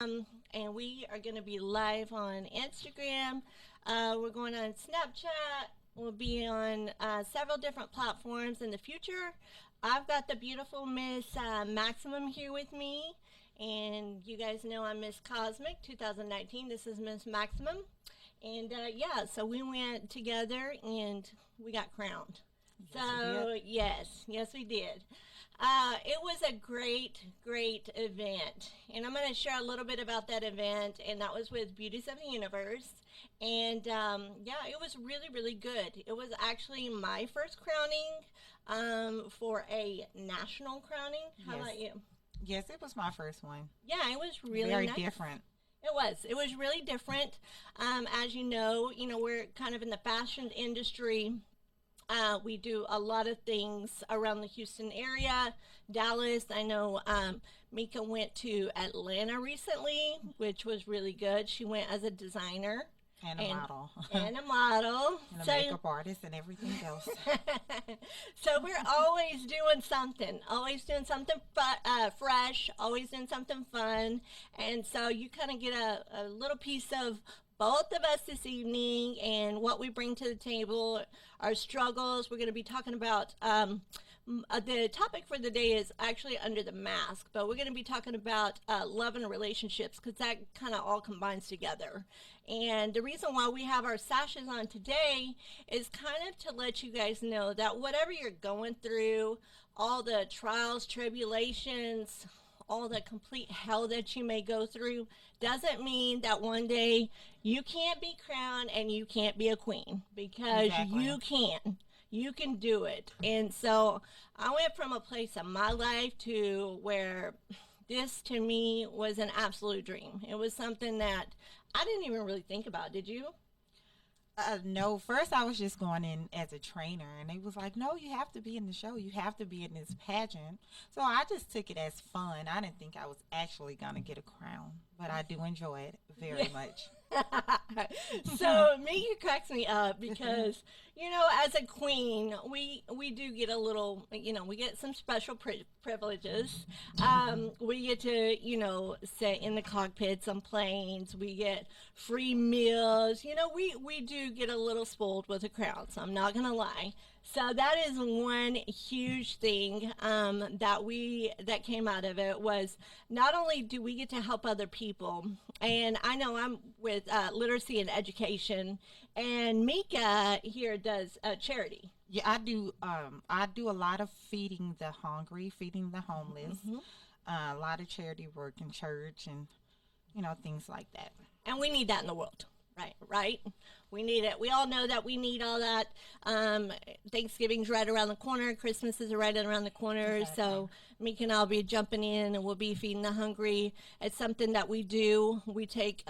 And we are going to be live on Instagram. We're going on Snapchat. We'll be on several different platforms in the future. I've got the beautiful Miss Maximum here with me. And you guys know I'm Miss Cosmic 2019. This is Miss Maximum. And yeah, so we went together and we got crowned. Yes, we So, did. yes, we did. It was a great event. And I'm going to share a little bit about that event. And that was with Beauties of the Universe. And yeah, it was really good. It was actually my first crowning for a national crowning. How Yes. about you? Yes, it was my first one. Yeah, it was really Very nice. different. It was. It was really different. As you know, we're kind of in the fashion industry. We do a lot of things around the Houston area, Dallas. I know Mika went to Atlanta recently, which was really good. She went as a designer And a model. and a model. And a So, makeup artist and everything else. so we're always doing something fresh, always doing something fun, and so you kind of get a little piece of both of us this evening and what we bring to the table, our struggles. We're going to be talking about the topic for the day is actually under the mask, but we're going to be talking about love and relationships because that kind of all combines together. And the reason why we have our sashes on today is kind of to let you guys know that whatever you're going through, all the trials, tribulations, all the complete hell that you may go through, doesn't mean that one day you can't be crowned and you can't be a queen because Exactly. you can. You can do it. And so I went from a place in my life to where this to me was an absolute dream. It was something that I didn't even really think about. Did you? No, first I was just going in as a trainer, and they was like, "No, you have to be in the show. You have to be in this pageant." So I just took it as fun. I didn't think I was actually gonna get a crown, but I do enjoy it very much. So Mika cracks me up because as a queen we do get a little, we get some special privileges. We get to sit in the cockpits on planes. We get free meals. We do get a little spoiled with a crown, so I'm not gonna lie. So that is one huge thing that came out of it was not only do we get to help other people, and I know I'm with literacy and education, and Mika here does charity. Yeah, I do. I do a lot of feeding the hungry, feeding the homeless, Hmm. a lot of charity work in church, and things like that. And we need that in the world. Right. We need it. We all know that we need all that. Um, Thanksgiving's right around the corner. Christmas is right around the corner. Exactly. So Meek and I'll be jumping in, and we'll be feeding the hungry. It's something that we do. We take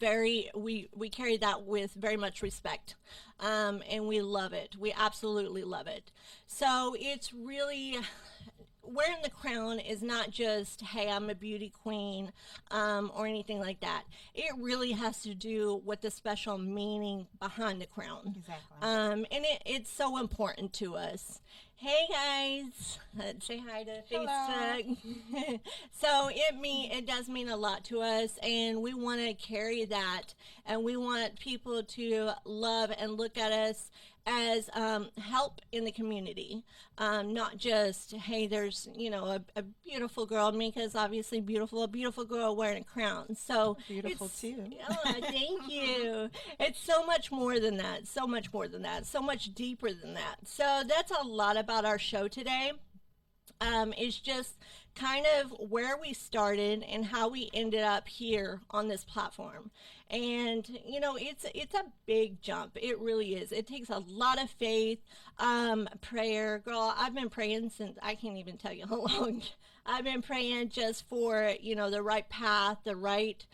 we carry that with very much respect, and we love it. We absolutely love it. So it's really wearing the crown is not just, hey, I'm a beauty queen, or anything like that. It really has to do with the special meaning behind the crown. Exactly. And it's so important to us. Hey guys, say hi to Hello. Facebook. So it does mean a lot to us, and we want to carry that, and we want people to love and look at us as help in the community, not just, hey, there's a beautiful girl. Mika's obviously beautiful, a beautiful girl wearing a crown. So Beautiful it's too. oh, thank you. It's so much more than that. So much more than that. So much deeper than that. So that's a lot about our show today. Is just kind of where we started and how we ended up here on this platform. And it's a big jump. It really is. It takes a lot of faith, prayer. Girl, I've been praying since I can't even tell you how long. I've been praying just for the right path, the right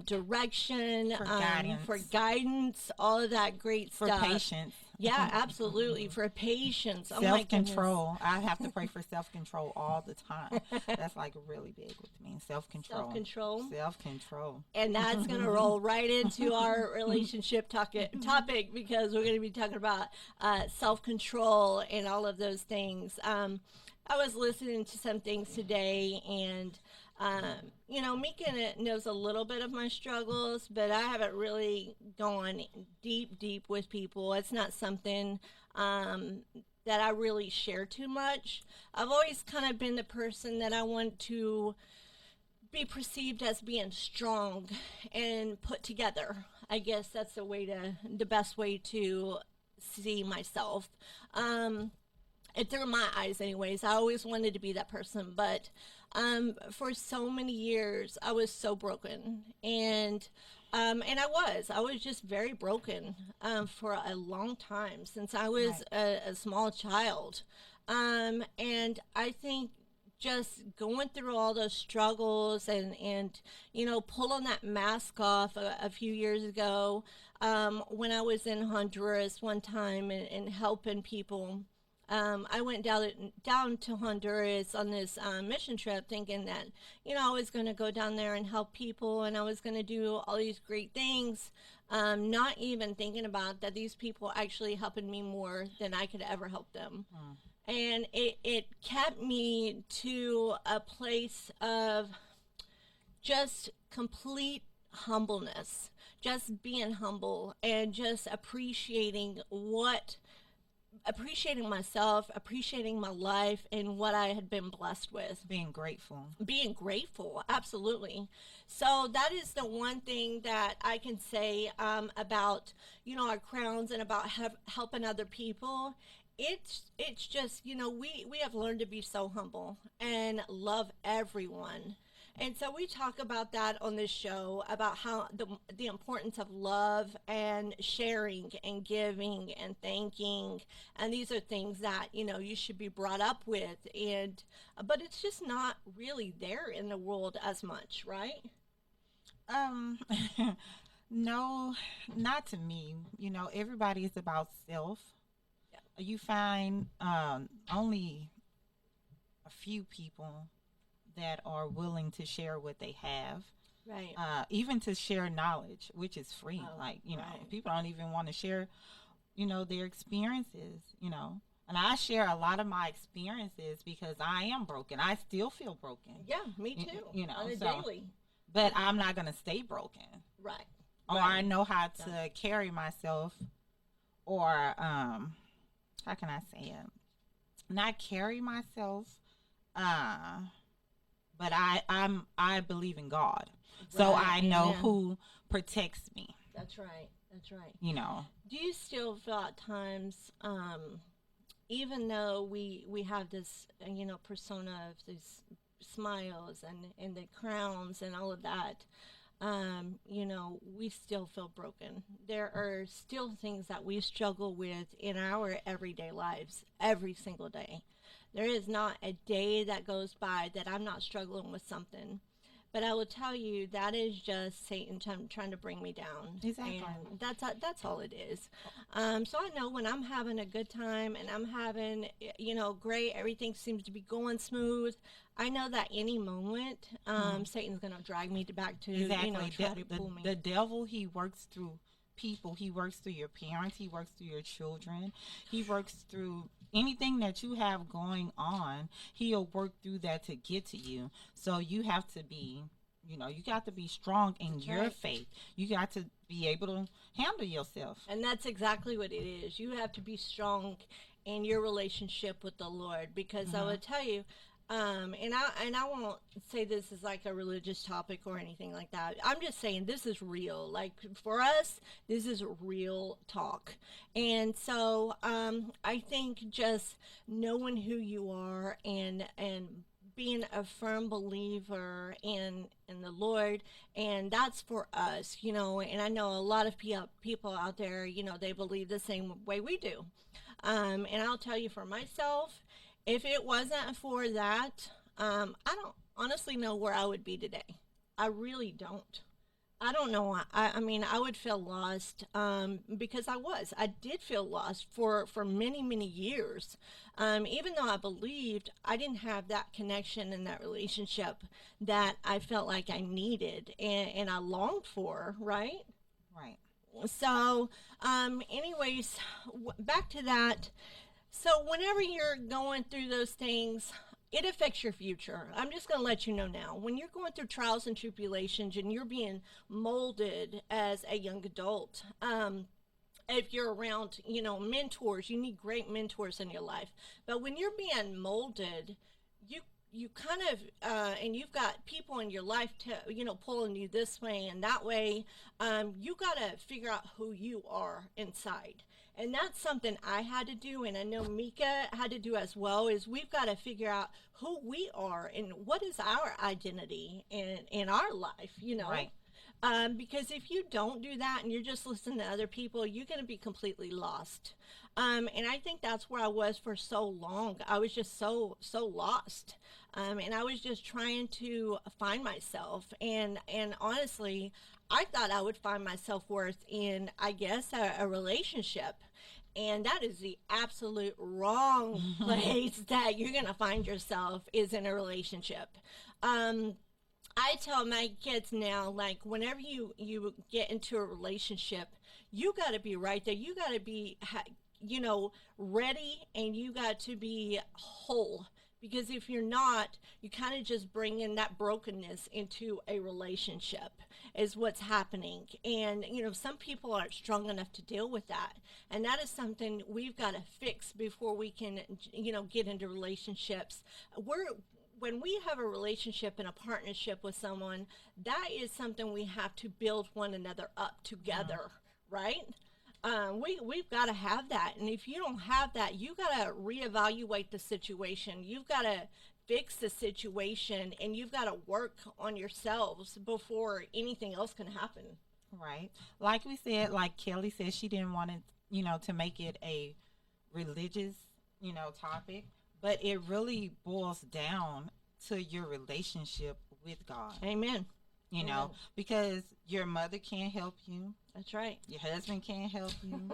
direction, for For guidance. guidance, all of that great For stuff. patience. Yeah, absolutely. For patience. Oh my Self goodness. control. I have to pray for self control all the time. That's like really big with me. Self control. Self control. Self control. And that's going to roll right into our relationship topic because we're going to be talking about self control and all of those things. I was listening to some things today, and Mika knows a little bit of my struggles, but I haven't really gone deep with people. It's not something that I really share too much. I've always kind of been the person that I want to be perceived as being strong and put together. I guess that's the best way to see myself. Through my eyes, anyways. I always wanted to be that person, but for so many years, I was so broken, and I was just very broken for a long time since I was a small child, and I think just going through all those struggles and pulling that mask off a few years ago when I was in Honduras one time and helping people. I went down to Honduras on this mission trip, thinking that I was going to go down there and help people, and I was going to do all these great things, not even thinking about that these people actually helping me more than I could ever help them. And it kept me to a place of just complete humbleness, just being humble and just appreciating myself, appreciating my life and what I had been blessed with. Being grateful, absolutely. So that is the one thing that I can say about our crowns and about helping other people. It's just we have learned to be so humble and love everyone. And so we talk about that on this show, about how the importance of love and sharing and giving and thanking, and these are things that you should be brought up with, but it's just not really there in the world as much, right? Um, no, not to me. Everybody is about self. Yeah. You find only a few people that are willing to share what they have, Right. even to share knowledge, which is free. Oh, Like, right. people don't even want to share, their experiences, And I share a lot of my experiences because I am broken. I still feel broken. Yeah, me too. On a So, daily. but I'm not going to stay broken. Right. Or Right. I know how to carry myself, or how can I say it? Not carry myself, but I believe in God, so Right. I know Amen. who protects me. That's right. That's right. You know, Do you still feel at times, even though we have this, persona of these smiles and the crowns and all of that, we still feel broken. There are still things that we struggle with in our everyday lives every single day. There is not a day that goes by that I'm not struggling with something. But I will tell you that is just Satan trying to bring me down. Exactly. And that's all it is. So I know when I'm having a good time and I'm having, great, everything seems to be going smooth. I know that any moment, Satan's going to drag me back to, exactly. try to pull me. The devil, he works through people. He works through your parents. He works through your children. He works through anything that you have going on. He'll work through that to get to you. So you have to be, you got to be strong in That's your right. faith. You got to be able to handle yourself. And that's exactly what it is. You have to be strong in your relationship with the Lord, because I would tell you, and I won't say this is like a religious topic or anything like that. I'm just saying this is real. Like for us, this is real talk. And so I think just knowing who you are and being a firm believer in the Lord, and that's for us, and I know a lot of people out there, they believe the same way we do. And I'll tell you for myself, if it wasn't for that, I don't honestly know where I would be today. I really don't. I don't know. I mean, I would feel lost because I did feel lost for many, many years. Even though I believed, I didn't have that connection and that relationship that I felt like I needed and I longed for, right? Right. So, anyways, back to that. So, whenever you're going through those things, it affects your future. I'm just going to let you know now. When you're going through trials and tribulations and you're being molded as a young adult, if you're around, mentors, you need great mentors in your life. But when you're being molded, you you kind of and you've got people in your life to pulling you this way and that way. You got to figure out who you are inside, and that's something I had to do, and I know Mika had to do as well. Is we've got to figure out who we are and what is our identity in our life, Right. because if you don't do that and you're just listening to other people, you're going to be completely lost. And I think that's where I was for so long. I was just so lost, and I was just trying to find myself. And honestly, I thought I would find my self worth in, I guess, a relationship. And that is the absolute wrong place that you're going to find yourself is in a relationship. Um, I tell my kids now, like, whenever you get into a relationship, you got to be right there. You got to be, ready, and you got to be whole. Because if you're not, you kind of just bring in that brokenness into a relationship, is what's happening. And, some people aren't strong enough to deal with that. And that is something we've got to fix before we can, get into relationships. When we have a relationship and a partnership with someone, that is something we have to build one another up together, right? We've got to have that, and if you don't have that, you got to reevaluate the situation. You've got to fix the situation, and you've got to work on yourselves before anything else can happen. Right. Like we said, like Kelly said, she didn't want it, to make it a religious, topic, but it really boils down to your relationship with God, Amen. Amen. because your mother can't help you. That's right. Your husband can't help you.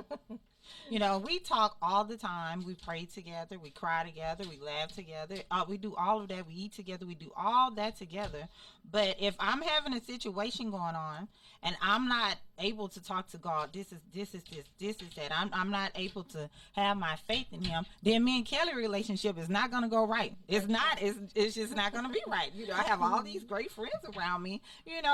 We talk all the time. We pray together. We cry together. We laugh together. We do all of that. We eat together. We do all that together. But if I'm having a situation going on and I'm not able to talk to God, this is that. I'm not able to have my faith in Him. Then me and Kelly relationship is not going to go right. It's not. It's just not going to be right. I have all these great friends around me. And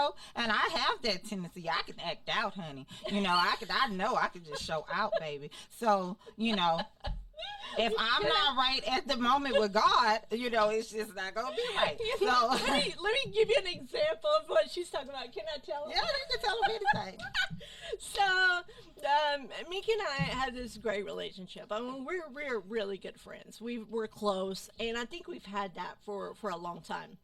I have that tendency. I can act out, honey. I know I could just show out, baby. So, if I'm not right at the moment with God, it's just not going to be right. So, let me give you an example of what she's talking about. Can I tell her? Yeah, you can tell them anything. So, Mika and I had this great relationship. I mean, we're really good friends. We're close, and I think we've had that for a long time.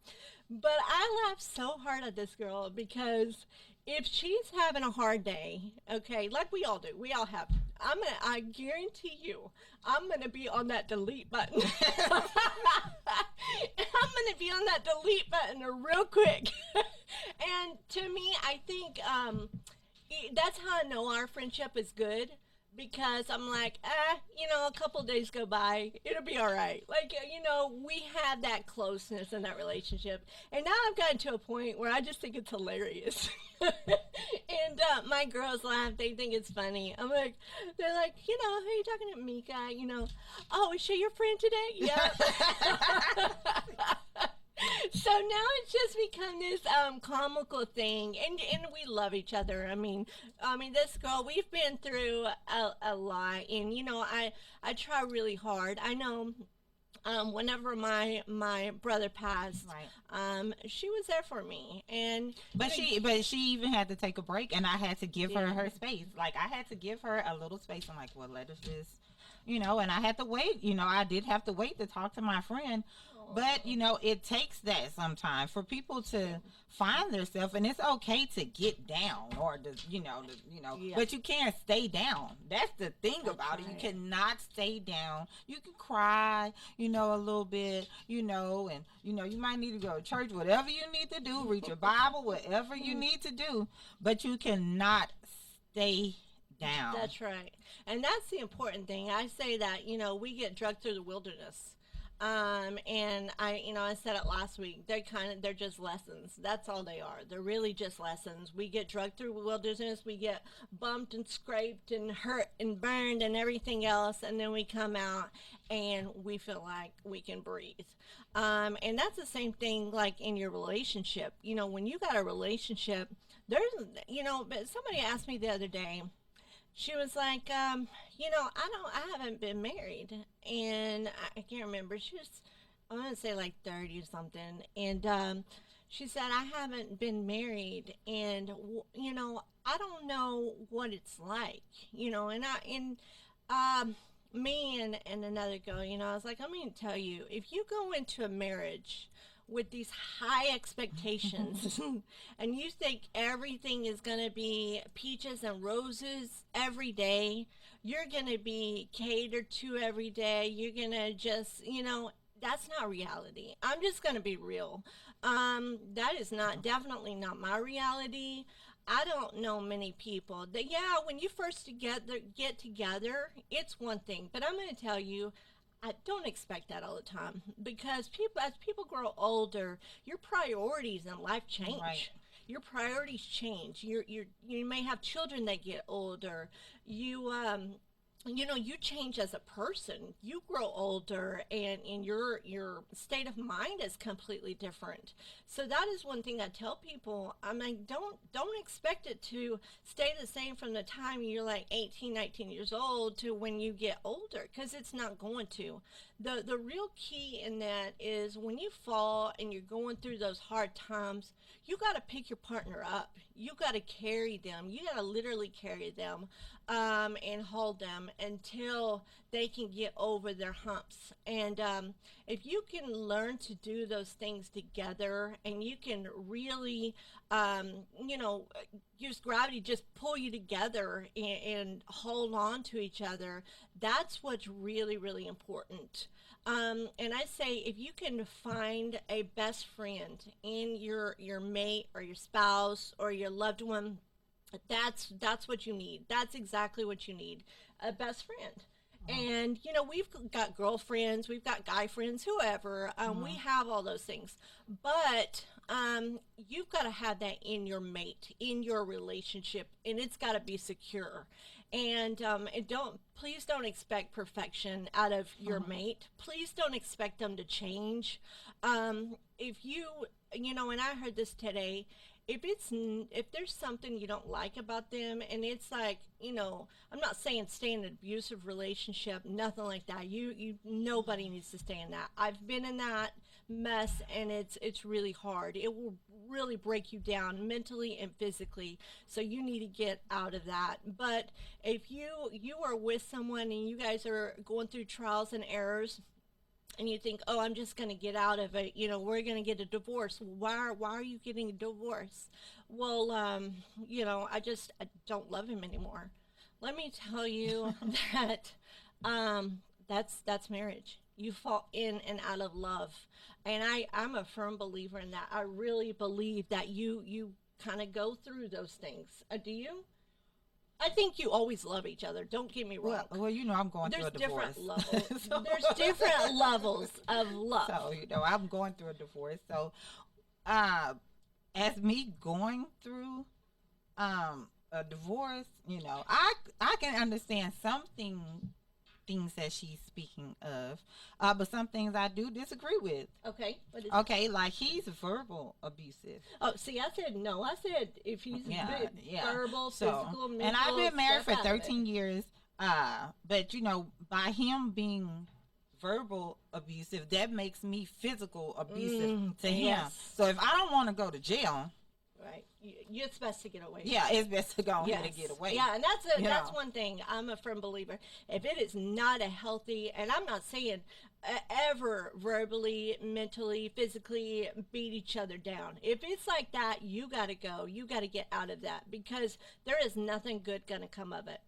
But I laughed so hard at this girl because if she's having a hard day, okay, like we all do, we all have, I guarantee you, I'm going to be on that delete button. I'm going to be on that delete button real quick. And to me, I think that's how I know our friendship is good. Because I'm like, a couple days go by, it'll be all right. Like, we have that closeness in that relationship. And now I've gotten to a point where I just think it's hilarious. And my girls laugh. They think it's funny. They're like, who are you talking to, Mika? Oh, is she your friend today? Yeah. So now it's just become this comical thing, and we love each other. I mean, this girl, we've been through a lot, and I try really hard. I know. Whenever my brother passed, Right. She was there for me, and But she even had to take a break, and I had to give her space. Like, I had to give her a little space. I'm like, well, let us just, and I had to wait. I did have to wait to talk to my friend. But, it takes that sometimes for people to find themselves, and it's okay to get down or Yeah. but you can't stay down. That's the thing about it. You right. cannot stay down. You can cry, a little bit, and, you might need to go to church, whatever you need to do, read your Bible, whatever you need to do, but you cannot stay down. That's right. And that's the important thing. I say that, we get drugged through the wilderness. And I said it last week. They're just lessons. That's all they are. They're really just lessons. We get drugged through wilderness. We get bumped and scraped and hurt and burned and everything else. And then we come out and we feel like we can breathe. And that's the same thing like in your relationship. When you got a relationship, but somebody asked me the other day, she was like, I haven't been married, and I can't remember. She was, I want to say like 30 or something, and she said, I haven't been married, and I don't know what it's like, me and another girl, I was like, I'm going to tell you, if you go into a marriage with these high expectations and you think everything is going to be peaches and roses every day, you're going to be catered to every day, you're going to just, that's not reality. I'm just going to be real. That is definitely not my reality. I don't know many people that, when you first get together, it's one thing. But I'm going to tell you, I don't expect that all the time, because as people grow older, your priorities in life change. Right. Your priorities change. You may have children that get older. You change as a person. You grow older, and your state of mind is completely different. So that is one thing I tell people. I mean, don't expect it to stay the same from the time you're like 18, 19 years old to when you get older, because it's not going to. The real key in that is when you fall and you're going through those hard times, you got to pick your partner up. You got to carry them. You got to literally carry them and hold them until they can get over their humps. And if you can learn to do those things together, and you can really, use gravity, just pull you together and hold on to each other, that's what's really, really important. And I say, if you can find a best friend in your mate or your spouse or your loved one, that's what you need. That's exactly what you need, a best friend. And we've got girlfriends, we've got guy friends, whoever. We have all those things, but you've got to have that in your mate, in your relationship, and it's got to be secure. And please don't expect perfection out of your mate. Please don't expect them to change. If and I heard this today, if there's something you don't like about them, and it's like, I'm not saying stay in an abusive relationship, nothing like that. Nobody needs to stay in that. I've been in that mess, and it's really hard. It will really break you down mentally and physically. So you need to get out of that. But if you are with someone and you guys are going through trials and errors, and you think, oh, I'm just going to get out of it, we're going to get a divorce. Why are you getting a divorce? Well, I don't love him anymore. Let me tell you that that's marriage. You fall in and out of love. And I'm a firm believer in that. I really believe that you kind of go through those things. Do you? I think you always love each other. Don't get me wrong. Well, I'm going through a divorce. Different levels. There's different levels of love. So, I'm going through a divorce. So, as me going through a divorce, I can understand things that she's speaking of, but some things I do disagree with. Okay. Okay, like he's verbal abusive. Oh, see, I said no. I said if he's verbal, physical, mental. And I've been married for 13 years, but by him being verbal abusive, that makes me physical abusive to him. Yes. So if I don't want to go to jail, right, it's best to get away. Yeah, it's best to go ahead and get away. Yeah, and that's one thing. I'm a firm believer. If it is not a healthy, and I'm not saying ever verbally, mentally, physically beat each other down. If it's like that, you got to go. You got to get out of that, because there is nothing good going to come of it.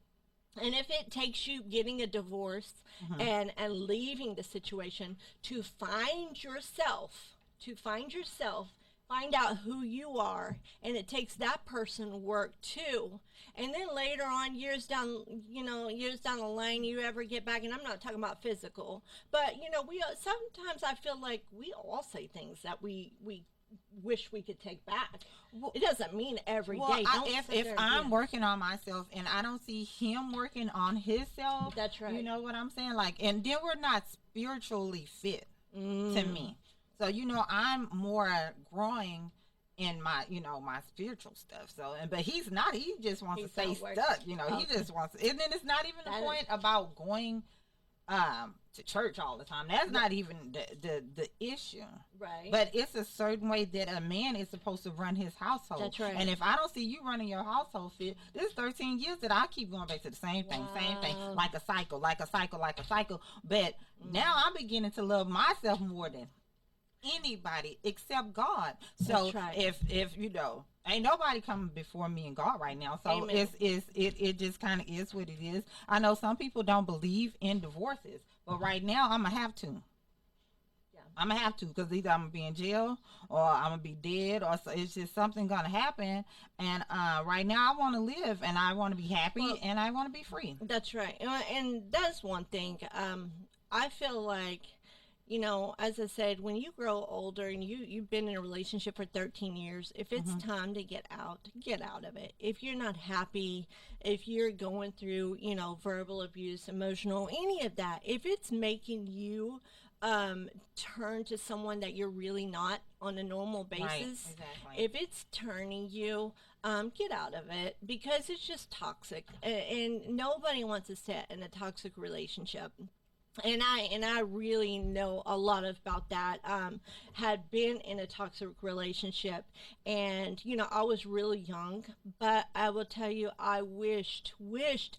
And if it takes you getting a divorce and leaving the situation to find yourself, find out who you are, and it takes that person work too. And then later on, years down the line, you ever get back, and I'm not talking about physical, but we sometimes I feel like we all say things that we wish we could take back. Well, It doesn't mean every well, day. Don't sit if there and I'm do- working on myself and I don't see him working on himself, That's right. you know what I'm saying? Like, and then we're not spiritually fit to Mm. me. So, I'm more growing in my, my spiritual stuff. So, but he's not. He just wants He's to stay not working. stuck. He Okay. just wants. And then it's not even the That is- point about going to church all the time. That's not even the issue. Right. But it's a certain way that a man is supposed to run his household. That's right. And if I don't see you running your household fit, this is 13 years that I keep going back to the same thing, Wow. like a cycle, like a cycle, like a cycle. But now I'm beginning to love myself more than anybody except God. So That's right. if ain't nobody coming before me and God right now. So Amen. it just kind of is what it is. I know some people don't believe in divorces, but right now I'm gonna have to. Yeah. I'm gonna have to, because either I'm gonna be in jail or I'm gonna be dead, or so it's just something gonna happen. And right now I want to live, and I want to be happy, Well, and I want to be free. That's right. And that's one thing. I feel like, as I said, when you grow older and you've been in a relationship for 13 years, if it's time to get out of it. If you're not happy, if you're going through, verbal abuse, emotional, any of that, if it's making you turn to someone that you're really not on a normal basis, Right, exactly. if it's turning you, get out of it, because it's just toxic, and nobody wants to sit in a toxic relationship. And I really know a lot about that. Had been in a toxic relationship, and I was really young, but I will tell you, I wished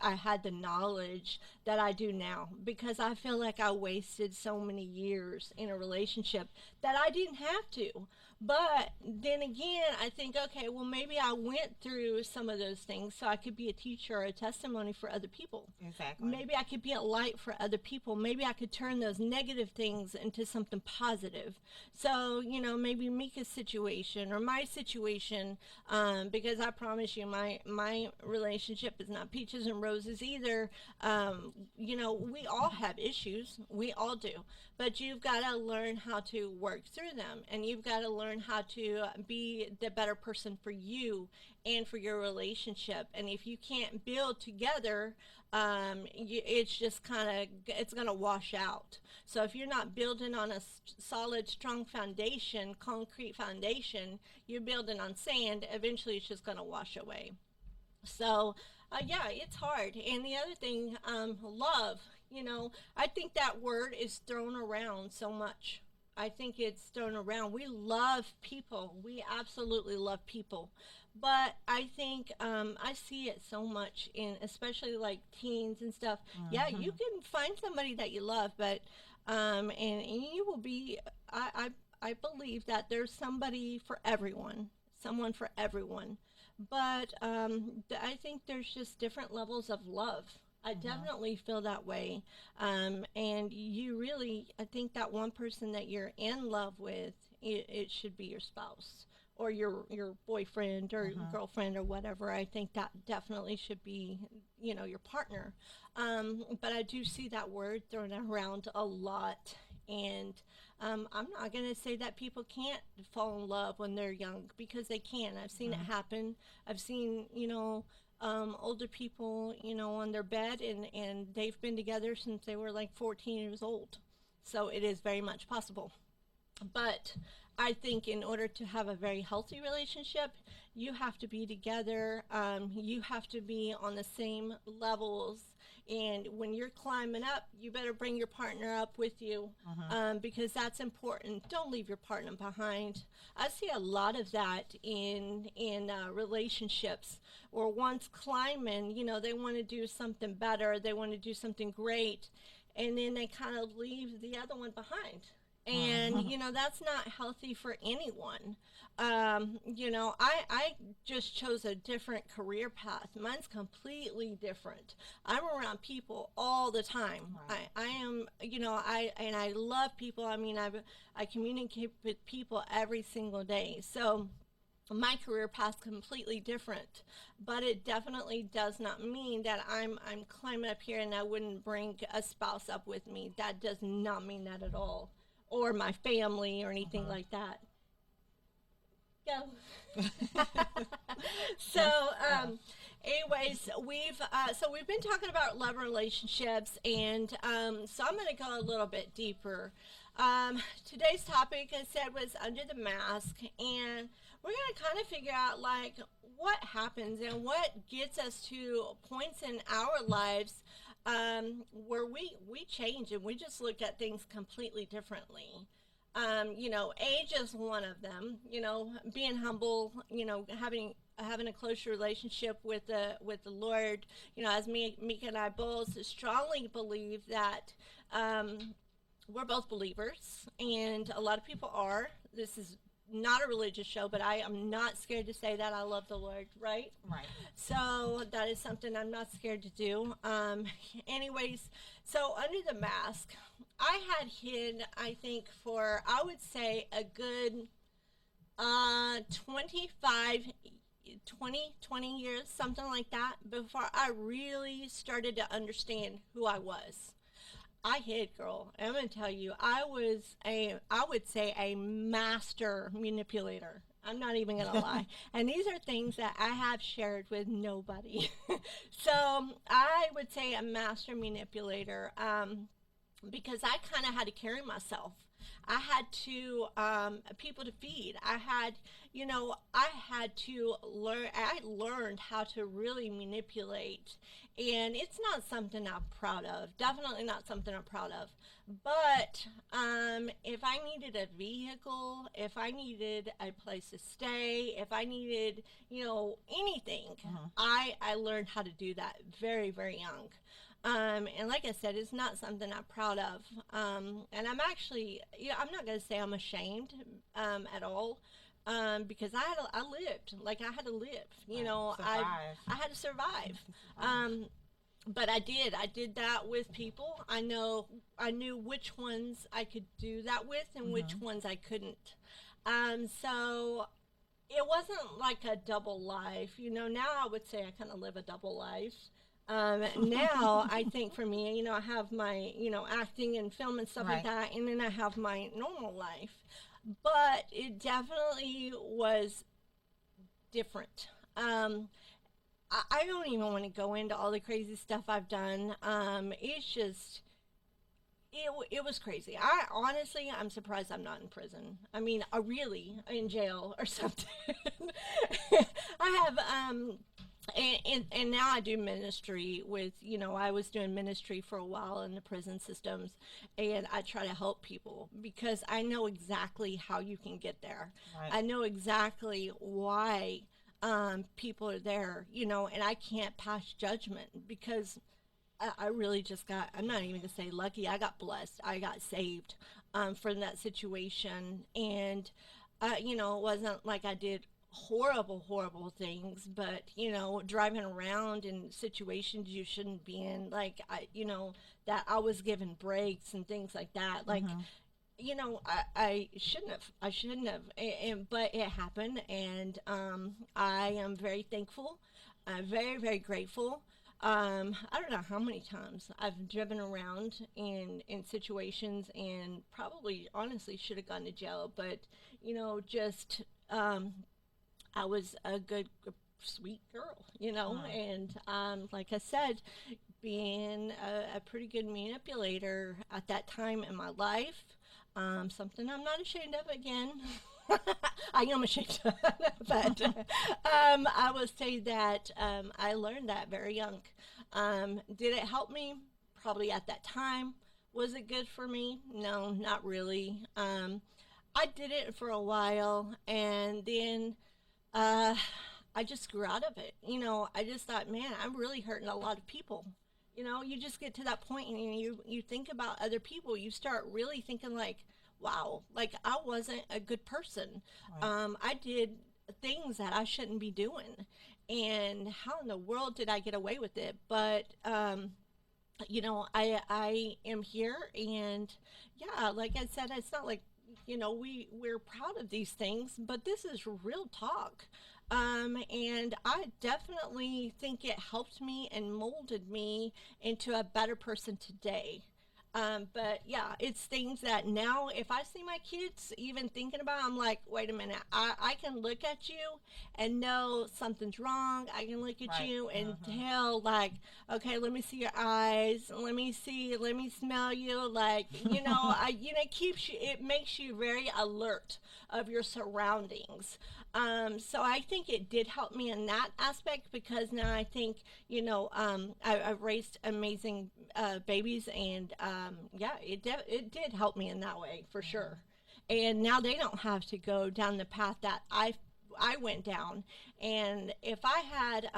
I had the knowledge that I do now, because I feel like I wasted so many years in a relationship that I didn't have to. But then again, I think, okay, well, maybe I went through some of those things so I could be a teacher or a testimony for other people. Exactly. Maybe I could be a light for other people. Maybe I could turn those negative things into something positive. So, maybe Mika's situation or my situation, because I promise you, my relationship is not peaches and roses either. We all have issues. We all do. But you've got to learn how to work through them, and you've got to learn how to be the better person for you and for your relationship. And if you can't build together, it's just it's going to wash out. So if you're not building on a solid, strong foundation, concrete foundation, you're building on sand, eventually it's just going to wash away. So, yeah, it's hard. And the other thing, love, I think that word is thrown around so much. I think it's thrown around. We love people. We absolutely love people. But I think I see it so much in, especially like teens and stuff. Yeah, you can find somebody that you love, but and you will be. I believe that there's somebody for everyone, someone for everyone. But I think there's just different levels of love. I definitely feel that way. And you really, I think that one person that you're in love with, it should be your spouse or your boyfriend or girlfriend or whatever. I think that definitely should be, your partner. But I do see that word thrown around a lot. And I'm not going to say that people can't fall in love when they're young, because they can. I've seen it happen. I've seen, older people, on their bed, and they've been together since they were like 14 years old. So it is very much possible. But I think in order to have a very healthy relationship, you have to be together. You have to be on the same levels. And when you're climbing up, you better bring your partner up with you, because that's important. Don't leave your partner behind. I see a lot of that in relationships, where one's climbing, they want to do something better, they want to do something great, and then they kind of leave the other one behind. And that's not healthy for anyone. I just chose a different career path. Mine's completely different. I'm around people all the time. Right. I am, I love people. I mean, I communicate with people every single day. So my career path's completely different, but it definitely does not mean that I'm climbing up here and I wouldn't bring a spouse up with me. That does not mean that at all, or my family or anything like that. Go. So, anyways, we've been talking about love relationships, and so I'm going to go a little bit deeper. Today's topic, I said, was under the mask, and we're going to kind of figure out like what happens and what gets us to points in our lives where we change and we just look at things completely differently. Age is one of them. Being humble. Having a closer relationship with the Lord. As Mika and I both strongly believe that we're both believers, and a lot of people are. This is not a religious show, but I am not scared to say that I love the Lord, right? Right. So that is something I'm not scared to do. Anyways, so under the mask, I had hid, I think, for, I would say, a good 25, 20 years, something like that, before I really started to understand who I was. I hid, girl. I'm gonna tell you, I would say a master manipulator. I'm not even gonna lie. And these are things that I have shared with nobody. So I would say a master manipulator, because I kind of had to carry myself. I had to people to feed. I had to learn. I learned how to really manipulate, and it's not something I'm proud of. Definitely not something I'm proud of. But if I needed a vehicle, if I needed a place to stay, if I needed, anything, I learned how to do that very, very young. And like I said, it's not something I'm proud of. And I'm actually, I'm not going to say I'm ashamed at all, because I lived, like I had to live, Survive. I had to survive. But I did that with people. I knew which ones I could do that with and which ones I couldn't. So it wasn't like a double life, now I would say I kind of live a double life. Now I think for me, I have my, acting and film and stuff like Right. that, and then I have my normal life. But it definitely was different. I don't even want to go into all the crazy stuff I've done. It's just, it was crazy. I'm surprised I'm not in prison. I mean, really in jail or something. I have, and now I do ministry with, I was doing ministry for a while in the prison systems, and I try to help people because I know exactly how you can get there. Right. I know exactly why people are there, and I can't pass judgment because I really just got, I'm not even going to say lucky, I got blessed. I got saved from that situation. And, it wasn't like I did horrible things, but driving around in situations you shouldn't be in, like that I was given breaks and things like that, like I shouldn't have, but it happened, and I am very thankful. I'm very, very grateful. I don't know how many times I've driven around in situations and probably honestly should have gone to jail, but just I was a good, sweet girl, and like I said, being a pretty good manipulator at that time in my life, something I'm not ashamed of again. I am ashamed of it, but I will say that I learned that very young. Did it help me? Probably at that time. Was it good for me? No, not really. I did it for a while, and then I just grew out of it. I just thought, man, I'm really hurting a lot of people. You just get to that point and you think about other people. You start really thinking like, wow, like I wasn't a good person. Right. I did things that I shouldn't be doing. And how in the world did I get away with it? But I am here, and yeah, like I said, it's not like we're proud of these things, but this is real talk. And I definitely think it helped me and molded me into a better person today. But yeah, it's things that now, if I see my kids even thinking about, I'm like, wait a minute, I can look at you and know something's wrong. I can look at Right. you and Mm-hmm. tell, like, okay, let me see your eyes, let me smell you. Like, it keeps you, it makes you very alert of your surroundings. So I think it did help me in that aspect because now I think, I've raised amazing babies, and yeah, it did help me in that way for sure. And now they don't have to go down the path that I went down. And if I had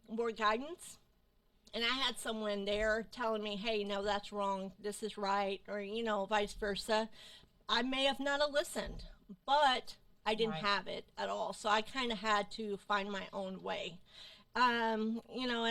more guidance, and I had someone there telling me, hey, no, that's wrong, this is right, or vice versa, I may have not have listened, but I didn't Right. have it at all. So I kind of had to find my own way. And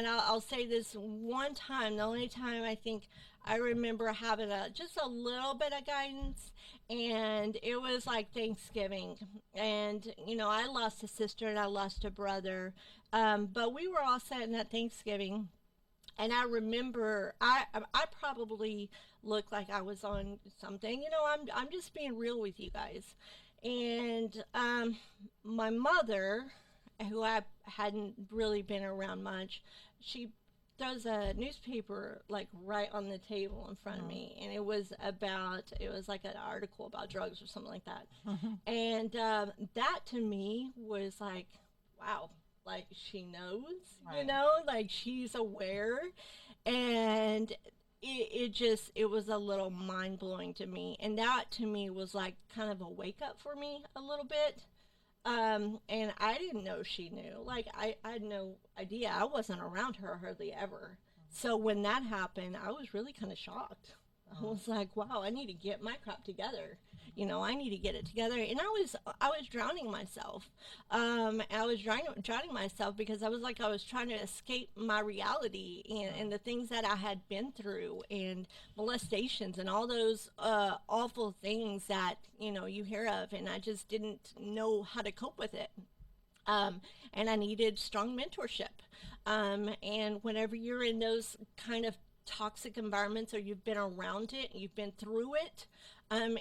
I'll say this one time, the only time I think I remember having just a little bit of guidance, and it was like Thanksgiving. And, I lost a sister and I lost a brother. But we were all sitting at Thanksgiving, and I remember I probably looked like I was on something. I'm just being real with you guys. And my mother, who I hadn't really been around much, she throws a newspaper like right on the table in front of Mm-hmm. me, and it was like an article about drugs or something like that. Mm-hmm. And that to me was like, wow, like she knows, Right. like she's aware. And it was a little mind blowing to me. And that to me was like kind of a wake up for me a little bit. And I didn't know she knew. Like, I had no idea. I wasn't around her hardly ever. So when that happened, I was really kind of shocked. I Mm-hmm. was like, wow, I need to get my crap together. I need to get it together. And I was drowning myself. I was drowning myself because I was trying to escape my reality, and the things that I had been through, and molestations and all those awful things that, you hear of. And I just didn't know how to cope with it. Um, and I needed strong mentorship. And whenever you're in those kind of toxic environments, or you've been around it, you've been through it,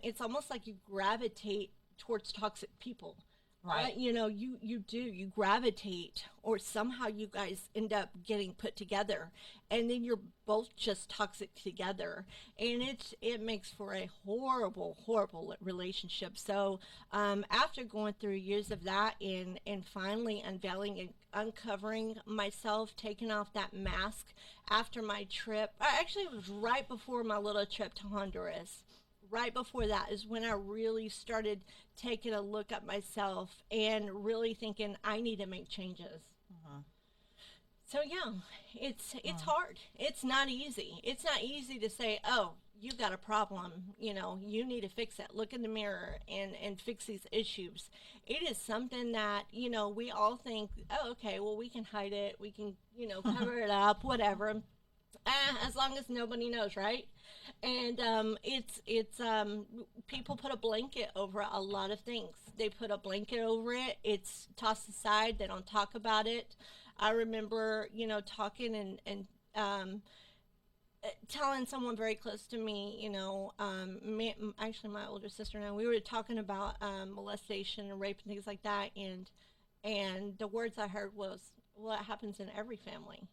it's almost like you gravitate towards toxic people. Right. You gravitate, or somehow you guys end up getting put together, and then you're both just toxic together, and it makes for a horrible, horrible relationship. So after going through years of that, and finally unveiling and uncovering myself, taking off that mask after my trip, actually it was right before my little trip to Honduras. Right before that is when I really started taking a look at myself and really thinking I need to make changes. Mm-hmm. So yeah, it's Mm-hmm. hard. It's not easy. It's not easy to say, "Oh, you got a problem, you need to fix it. Look in the mirror and fix these issues." It is something that, we all think, "Oh, okay, well we can hide it. We can, cover it up, whatever." As long as nobody knows, right? And it's people put a blanket over a lot of things. They put a blanket over it. It's tossed aside. They don't talk about it. I remember, talking and telling someone very close to me, actually my older sister and I, we were talking about molestation and rape and things like that, and the words I heard was, "Well, it happens in every family."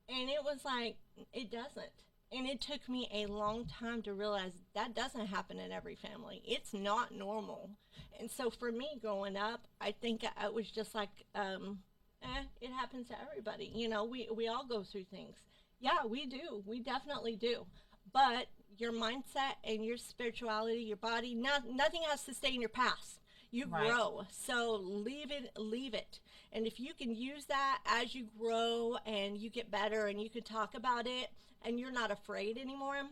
And it was like, it doesn't. And it took me a long time to realize that doesn't happen in every family. It's not normal. And so for me growing up, I think I was just like, it happens to everybody. We all go through things. Yeah, we do. We definitely do. But your mindset and your spirituality, your body, nothing has to stay in your past. You Right. grow. So leave it. And if you can use that as you grow and you get better and you can talk about it and you're not afraid anymore,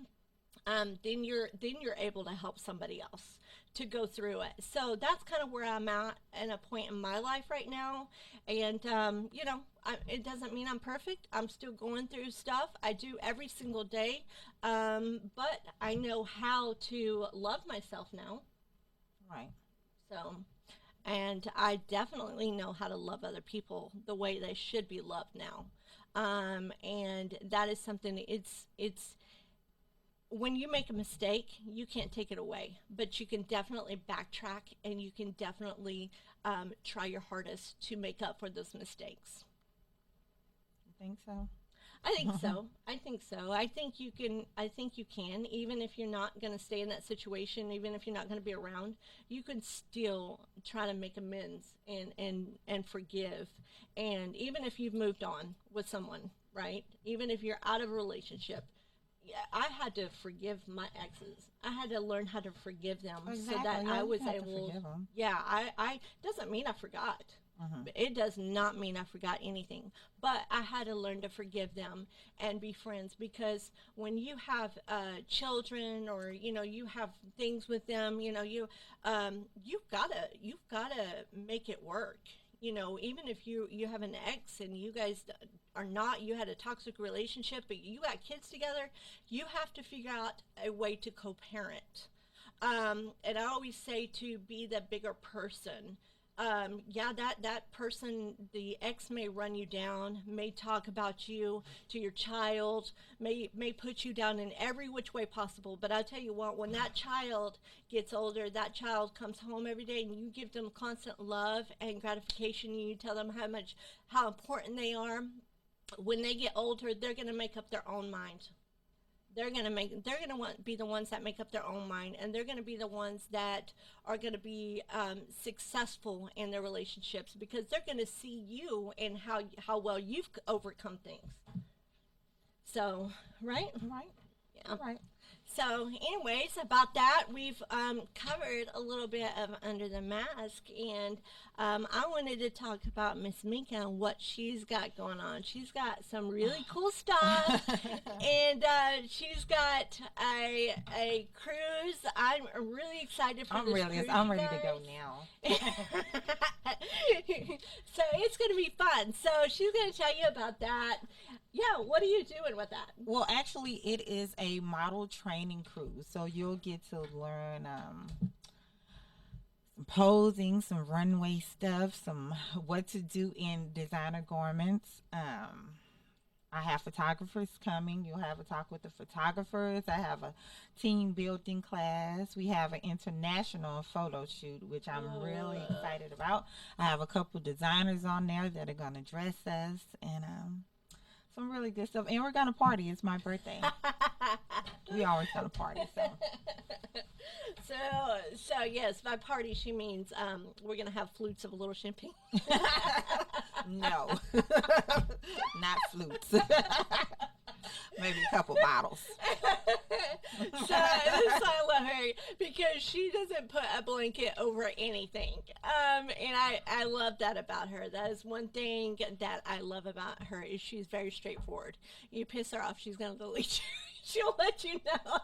then you're able to help somebody else to go through it. So that's kind of where I'm at a point in my life right now. And it doesn't mean I'm perfect. I'm still going through stuff. I do every single day, but I know how to love myself now. Right. So, and I definitely know how to love other people the way they should be loved now. And that is something. It's when you make a mistake, you can't take it away, but you can definitely backtrack and you can definitely try your hardest to make up for those mistakes. You think so? I think so. I think so. I think you can. I think you can, even if you're not going to stay in that situation, even if you're not going to be around, you can still try to make amends and forgive. And even if you've moved on with someone, right? Even if you're out of a relationship, yeah, I had to forgive my exes. I had to learn how to forgive them so Exactly. that Yeah, I you was have to able. forgive them. Yeah, I doesn't mean I forgot. Hmm. It does not mean I forgot anything, but I had to learn to forgive them and be friends because when you have children or you have things with them, you've gotta make it work. Even if you have an ex and you guys are not, you had a toxic relationship, but you got kids together, you have to figure out a way to co-parent. And I always say to be the bigger person. Yeah, that person, the ex may run you down, may talk about you to your child, may put you down in every which way possible. But I tell you what, when that child gets older, that child comes home every day, and you give them constant love and gratification, and you tell them how important they are. When they get older, they're gonna make up their own mind. They're gonna be the ones that make up their own mind, and they're gonna be the ones that are gonna be successful in their relationships because they're gonna see you and how well you've overcome things. So, right? Right. Yeah. Right. So, anyways, about that, we've covered a little bit of Under the Mask, and I wanted to talk about Miss Minka and what she's got going on. She's got some really cool stuff, and she's got a cruise. I'm really excited for this cruise, I'm you ready to go guys. now. So it's going to be fun. So she's going to tell you about that. Yeah, what are you doing with that? Well, actually, it is a model training cruise, so you'll get to learn some posing, some runway stuff, some what to do in designer garments. I have photographers coming. You'll have a talk with the photographers. I have a team building class. We have an international photo shoot, which I'm really excited about. I have a couple designers on there that are going to dress us and some really good stuff. And we're going to party. It's my birthday. We always going to party. So So, so yes, by party she means we're gonna have flutes of a little champagne. no, not flutes. Maybe a couple bottles. So I love her because she doesn't put a blanket over anything. And I love that about her. That is one thing that I love about her is she's very straightforward. You piss her off, she's gonna delete you. She'll let you know.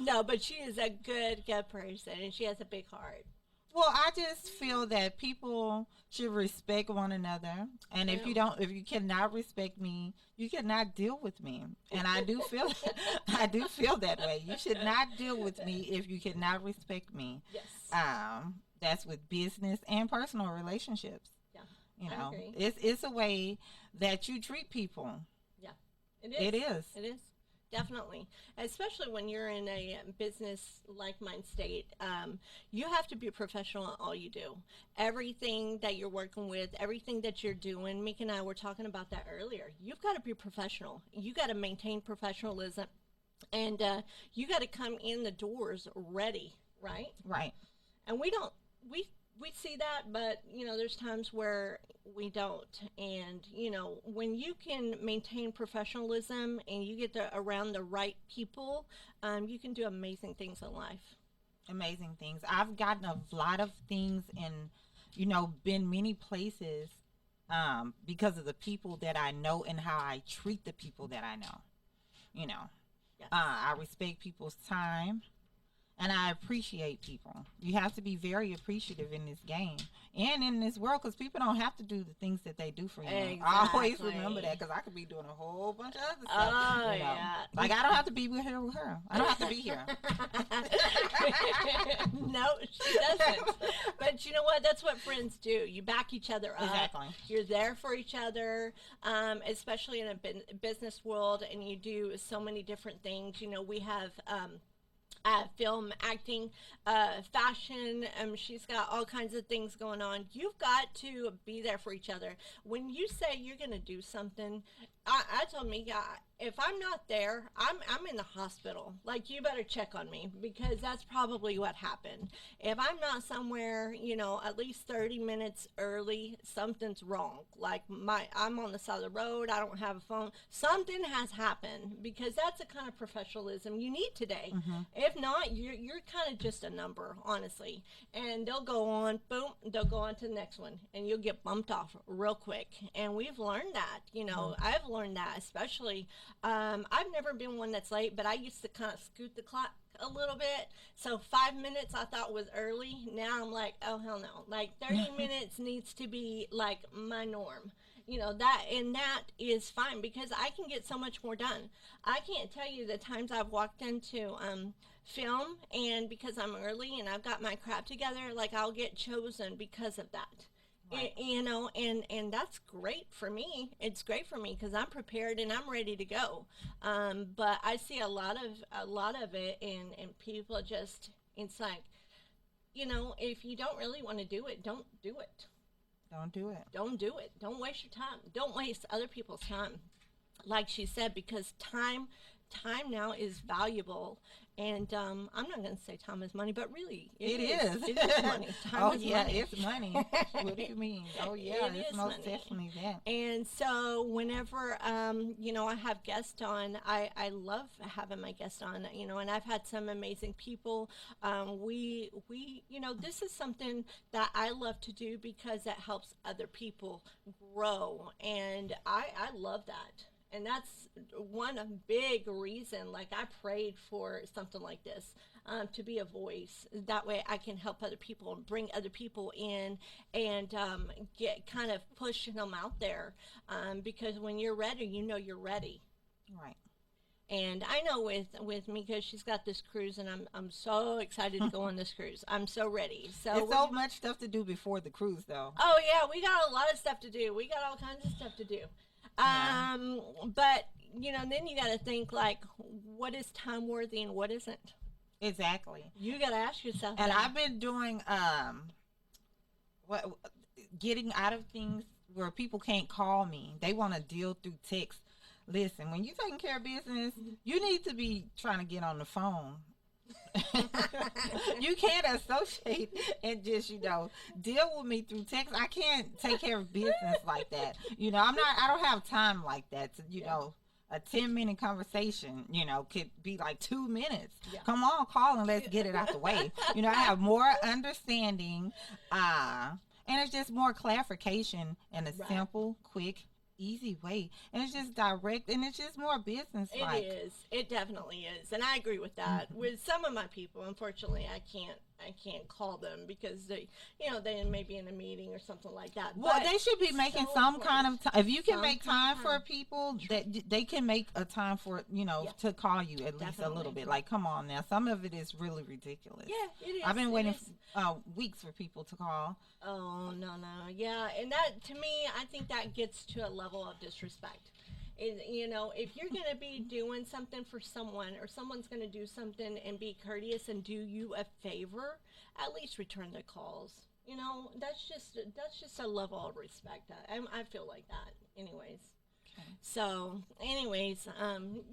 No, but she is a good person, and she has a big heart. Well, I just feel that people should respect one another, and if Yeah. you don't, if you cannot respect me, you cannot deal with me. And I do feel, I do feel that way. You should not deal with me if you cannot respect me. Yes. That's with business and personal relationships. Yeah. You I know, agree. it's a way that you treat people. Yeah. It is. It is. It is. Definitely. Especially when you're in a business like mine state. You have to be a professional at all you do. Everything that you're working with, everything that you're doing, Mika and I were talking about that earlier. You've got to be professional. You got to maintain professionalism. And you got to come in the doors ready, right? Right. And we see that, but there's times where we don't. And when you can maintain professionalism and you get around the right people, you can do amazing things in life. Amazing things. I've gotten a lot of things and, been many places because of the people that I know and how I treat the people that I know. Yes. I respect people's time. And I appreciate people. You have to be very appreciative in this game and in this world because people don't have to do the things that they do for you. I always remember that because I could be doing a whole bunch of other stuff. Oh, yeah. Like, I don't have to be with her. I don't have to be here. No, she doesn't. But you know what? That's what friends do. You back each other up. Exactly. You're there for each other, especially in a business world, and you do so many different things. You know, we have film, acting, fashion. She's got all kinds of things going on. You've got to be there for each other. When you say you're going to do something, I told Mika, if I'm not there, I'm in the hospital. Like, you better check on me because that's probably what happened. If I'm not somewhere, you know, at least 30 minutes early, something's wrong. Like, I'm on the side of the road. I don't have a phone. Something has happened because that's the kind of professionalism you need today. Mm-hmm. If not, you're kind of just a number, honestly. And they'll go on, boom, they'll go on to the next one, and you'll get bumped off real quick. And we've learned that, you know, I've learned that, especially. I've never been one that's late, but I used to kind of scoot the clock a little bit. So 5 minutes I thought was early. Now I'm like, oh, hell no. Like, 30 minutes needs to be like my norm. You know, that is fine because I can get so much more done. I can't tell you the times I've walked into film, and because I'm early and I've got my crap together, like, I'll get chosen because of that. Right. You know, and that's great for me. It's great for me because I'm prepared and I'm ready to go. But I see a lot of it, and people just, it's like, you know, if you don't really want to do it, don't do it. Don't do it. Don't do it. Don't waste your time. Don't waste other people's time. Like she said, because time now is valuable. And I'm not going to say time is money, but really, it is. It is money. Time is money. It's money. What do you mean? Oh, yeah, it's most money. definitely that. And so whenever, you know, I have guests on, I love having my guests on, you know, and I've had some amazing people. We, you know, this is something that I love to do because it helps other people grow. And I love that. And that's one big reason, like, I prayed for something like this, to be a voice. That way I can help other people and bring other people in and get kind of pushing them out there. Because when you're ready, you know you're ready. Right. And I know with Mika, she's got this cruise, and I'm so excited to go on this cruise. I'm so ready. So There's so much stuff to do before the cruise, though. Oh, yeah, we got a lot of stuff to do. We got all kinds of stuff to do. But, you know, then you got to think, like, what is time worthy and what isn't? Exactly. You got to ask yourself And that. I've been doing getting out of things where people can't call me. They want to deal through text. Listen, when you're taking care of business, you need to be trying to get on the phone. You can't associate and just, you know, deal with me through text. I can't take care of business like that. You know, I don't have time like that to, you know, a 10-minute conversation, you know, could be like 2 minutes. Yeah. Come on, call and let's get it out the way. You know, I have more understanding, and it's just more clarification in a simple, quick, easy way, and it's just direct, and it's just more business like. It is. It definitely is, and I agree with that. With some of my people, unfortunately, I can't call them because they, you know, they may be in a meeting or something like that. Well, but they should be making so some kind of time. If you can Some make kind time of for time. people, that they can make a time for, you know, Yeah. to call you at least a Definitely. little bit. Like, come on now, some of it is really ridiculous. Yeah, it is. I've been It waiting is. weeks for people to call. Oh, no. Yeah, and that, to me, I think that gets to a level of disrespect. You know, if you're going to be doing something for someone, or someone's going to do something and be courteous and do you a favor, at least return their calls. You know, that's just a level of respect. I feel like that anyways. Okay. So, anyways,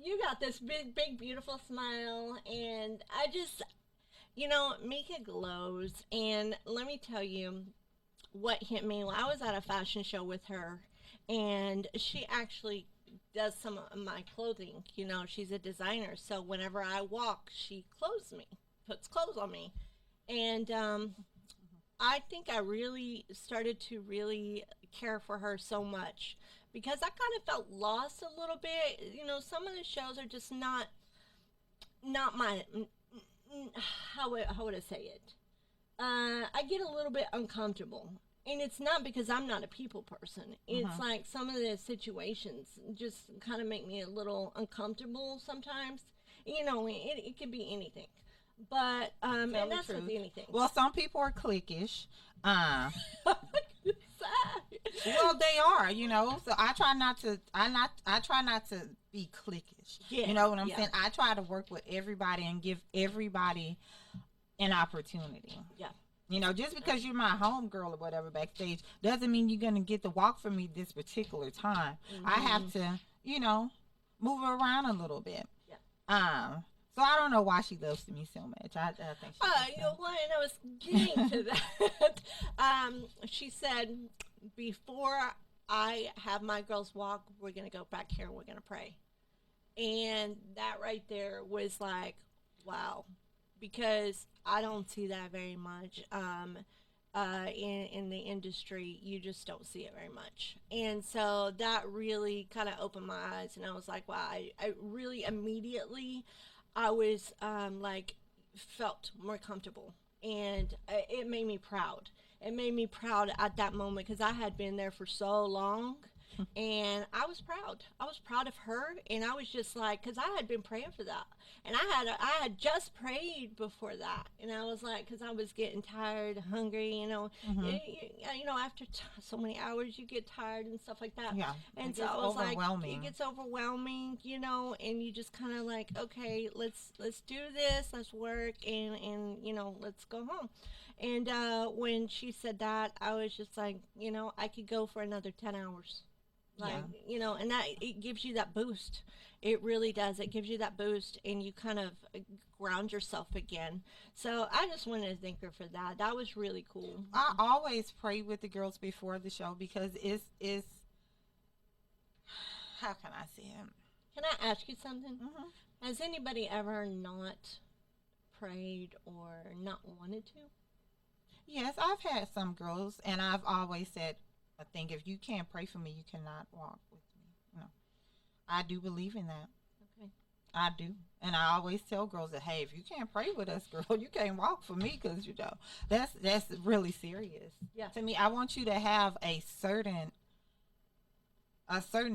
you got this big, beautiful smile, and I just, you know, Mika glows, and let me tell you what hit me. I was at a fashion show with her, and she actually does some of my clothing. You know, she's a designer, so whenever I walk, she clothes me, puts clothes on me, and I think I really started to really care for her so much because I kind of felt lost a little bit. You know, some of the shows are just not not my how would I say it? I get a little bit uncomfortable, and it's not because I'm not a people person. It's like some of the situations just kind of make me a little uncomfortable sometimes. It could be anything, but and Tell the that's with truth. anything. Well, some people are cliquish. Uh, Sad. well, they are, So I try not to. I try not to be cliquish. Yeah, You know what I'm yeah. saying? I try to work with everybody and give everybody an opportunity. Yeah. Just because you're my homegirl or whatever backstage doesn't mean you're gonna get to walk for me this particular time. I have to, move her around a little bit. Yeah. So I don't know why she loves me so much. I think she does that. Well, and I was getting to that. She said, before I have my girls walk, we're going to go back here and we're going to pray. And that right there was like, wow, because I don't see that very much. In the industry, you just don't see it very much. And so that really kind of opened my eyes. And I was like, wow, I really immediately, I was like, felt more comfortable. And it made me proud. It made me proud at that moment because I had been there for so long. And I was proud. I was proud of her, and I was just like, because I had been praying for that, and I had just prayed before that, and I was like, because I was getting tired, hungry, after so many hours, you get tired and stuff like that. Yeah, And it so gets I was like, overwhelming. it gets overwhelming, and you just kind of like, okay, let's do this, let's work, and let's go home. And when she said that, I was just like, I could go for another 10 hours. Like, and that it gives you that boost. It really does. It gives you that boost, and you kind of ground yourself again. So I just wanted to thank her for that. That was really cool. I always pray with the girls before the show because it's how can I say it? Can I ask you something? Mm-hmm. Has anybody ever not prayed or not wanted to? Yes, I've had some girls, and I've always said, I think if you can't pray for me, you cannot walk with me. I do believe in that. Okay. I do. And I always tell girls that, hey, if you can't pray with us, girl, you can't walk for me because, that's really serious. Yeah. To me, I want you to have a certain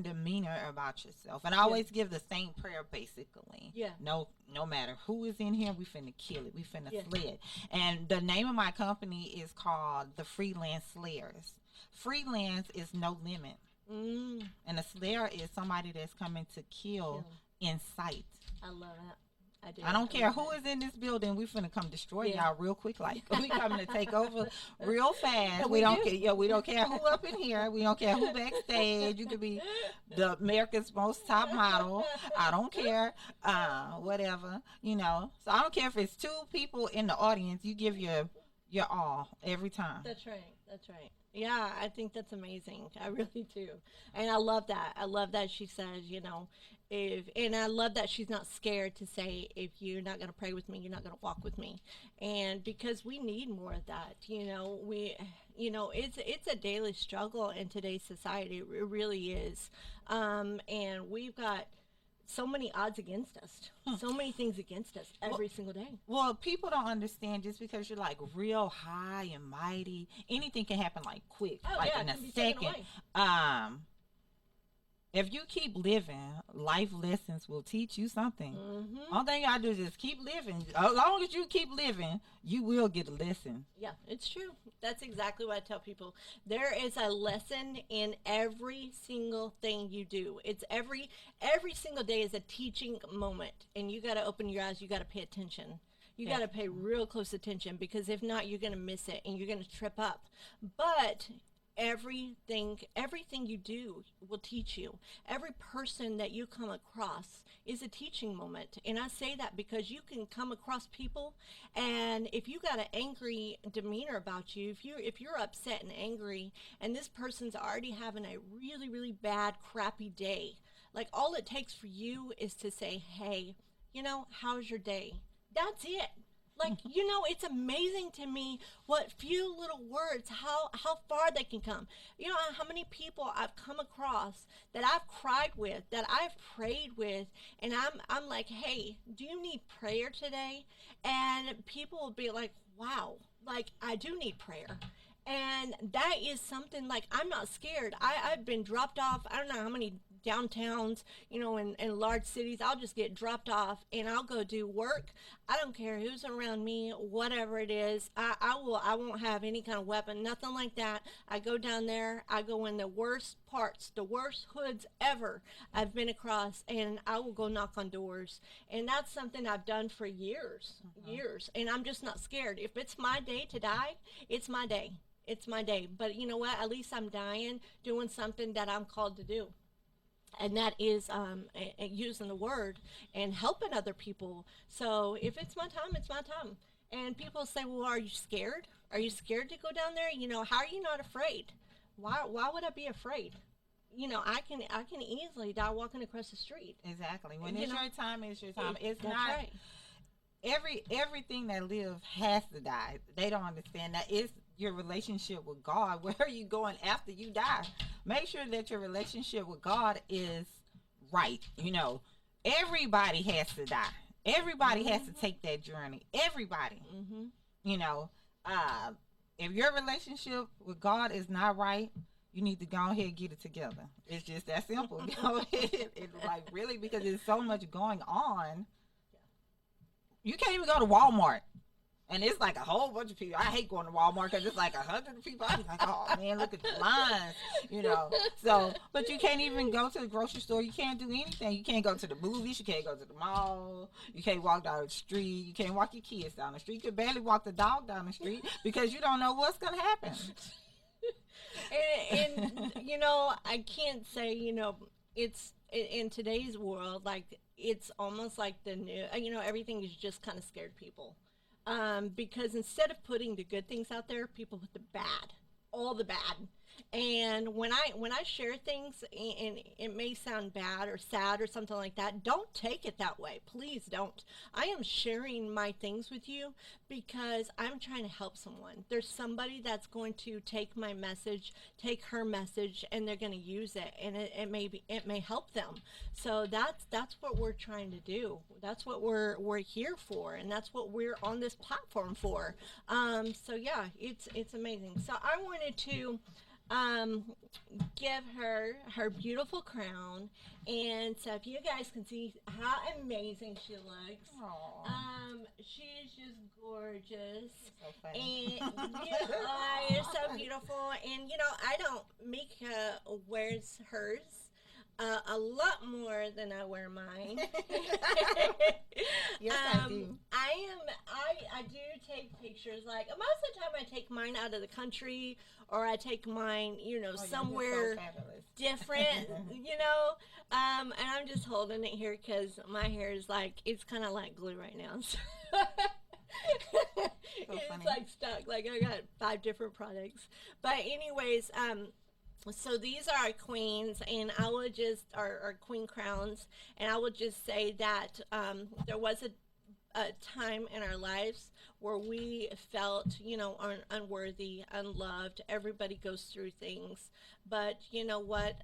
demeanor about yourself. And I always give the same prayer, basically. Yeah. No matter who is in here, we finna kill it. We finna Yeah. slay it. And the name of my company is called the Freelance Slayers. Freelance is no limit. And a slayer is somebody that's coming to kill in sight. I love that. I do. I don't care who is in this building. We finna come destroy y'all real quick. Like we coming to take over real fast. We don't care. We don't care who up in here. We don't care who backstage. You could be the America's Most Top Model. I don't care. Whatever. So I don't care if it's 2 people in the audience. You give your all every time. That's right. That's right. Yeah, I think that's amazing. I really do. And I love that. I love that she says, and I love that she's not scared to say, if you're not going to pray with me, you're not going to walk with me. And because we need more of that, it's a daily struggle in today's society. It really is. And we've got so many odds against us, so many things against us every single day. Well, people don't understand just because you're like real high and mighty, anything can happen like quick, like in a second. If you keep living, life lessons will teach you something. All thing you gotta do is just keep living. As long as you keep living, you will get a lesson. Yeah, it's true. That's exactly what I tell people. There is a lesson in every single thing you do. It's every single day is a teaching moment, and you got to open your eyes. You got to pay attention. You got to pay real close attention, because if not, you're going to miss it and you're going to trip up. But everything you do will teach you. Every person that you come across is a teaching moment. And I say that because you can come across people, and if you got an angry demeanor about you, if you're upset and angry, and this person's already having a really, really bad, crappy day, like all it takes for you is to say, hey, how's your day? That's it. Like, you know, it's amazing to me what few little words, how far they can come. You know how many people I've come across that I've cried with, that I've prayed with, and I'm like, hey, do you need prayer today? And people will be like, wow, like I do need prayer. And that is something like I'm not scared. I've been dropped off. I don't know how many downtowns, you know, in large cities. I'll just get dropped off and I'll go do work. I don't care who's around me, whatever it is. I won't have any kind of weapon, nothing like that. I go down there, I go in the worst parts, the worst hoods ever I've been across, and I will go knock on doors. And that's something I've done for years, years. And I'm just not scared. If it's my day to die, it's my day. It's my day. But you know what? At least I'm dying doing something that I'm called to do. And that is using the word and helping other people. So if it's my time, it's my time. And people say, well, are you scared? Are you scared to go down there? You know, how are you not afraid? Why would I be afraid? You know, I can easily die walking across the street. Exactly. When it's your time, it's your time. It's That's not right. everything that lives has to die. They don't understand that it's your relationship with God. Where are you going after you die? Make sure that your relationship with God is right. You know, everybody has to die. Everybody has to take that journey. Everybody. Mm-hmm. You know, if your relationship with God is not right, you need to go ahead and get it together. It's just that simple. Go ahead and like really, because there's so much going on. You can't even go to Walmart. And it's like a whole bunch of people. I hate going to Walmart because it's like 100 people. I'm like, oh man, look at the lines, you know. So, but you can't even go to the grocery store. You can't do anything. You can't go to the movies. You can't go to the mall. You can't walk down the street. You can't walk your kids down the street. You can barely walk the dog down the street because you don't know what's going to happen. And you know, I can't say, you know, it's in today's world, like it's almost like the new, you know, everything is just kind of scared people. Because instead of putting the good things out there, people put the bad, all the bad. And when I share things, and it may sound bad or sad or something like that, don't take it that way. Please don't. I am sharing my things with you because I'm trying to help someone. There's somebody that's going to take my message, take her message, and they're going to use it, and it may help them. So that's what we're trying to do. That's what we're here for, and that's what we're on this platform for. So yeah, it's amazing. So I wanted to give her beautiful crown, and so if you guys can see how amazing she looks. Aww. She's just gorgeous. So funny. And you're so beautiful. And you know, I don't, Mika wears hers a lot more than I wear mine. Yes, I do. I do take pictures. Like most of the time, I take mine out of the country, or I take mine, you know, Oh, somewhere you're so fabulous. different, you know. And I'm just holding it here because my hair is like, it's kind of like glue right now. So It's funny. like stuck. Like I got 5 different products. But anyways, so these are our queens, and I would just our queen crowns, and I would just say that there was a time in our lives where we felt, you know, unworthy, unloved. Everybody goes through things, but you know what?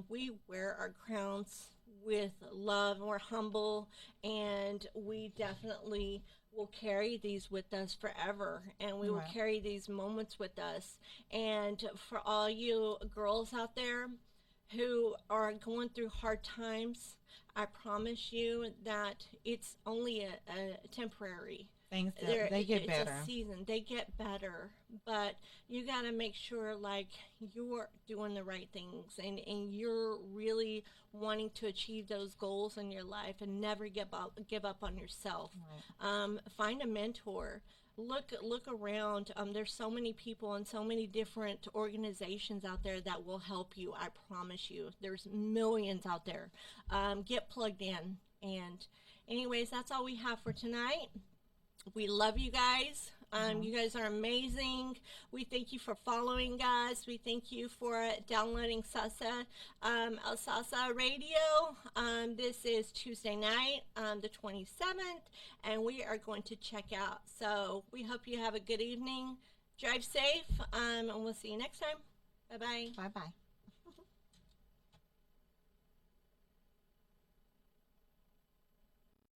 We wear our crowns with love, and we're humble, and we definitely will carry these with us forever, and we will Right. carry these moments with us. And for all you girls out there who are going through hard times, I promise you that it's only a temporary. Things They're- they get it's better. a season. They get better, but you got to make sure like you're doing the right things, and you're really wanting to achieve those goals in your life, and never give up on yourself. Find a mentor. Look around. There's so many people and so many different organizations out there that will help you. I promise you. There's millions out there. Get plugged in. And anyways, that's all we have for tonight. We love you guys. You guys are amazing. We thank you for following us. We thank you for downloading Salsa, El Salsa Radio. This is Tuesday night, the 27th, and we are going to check out. So we hope you have a good evening. Drive safe, and we'll see you next time. Bye-bye. Bye-bye.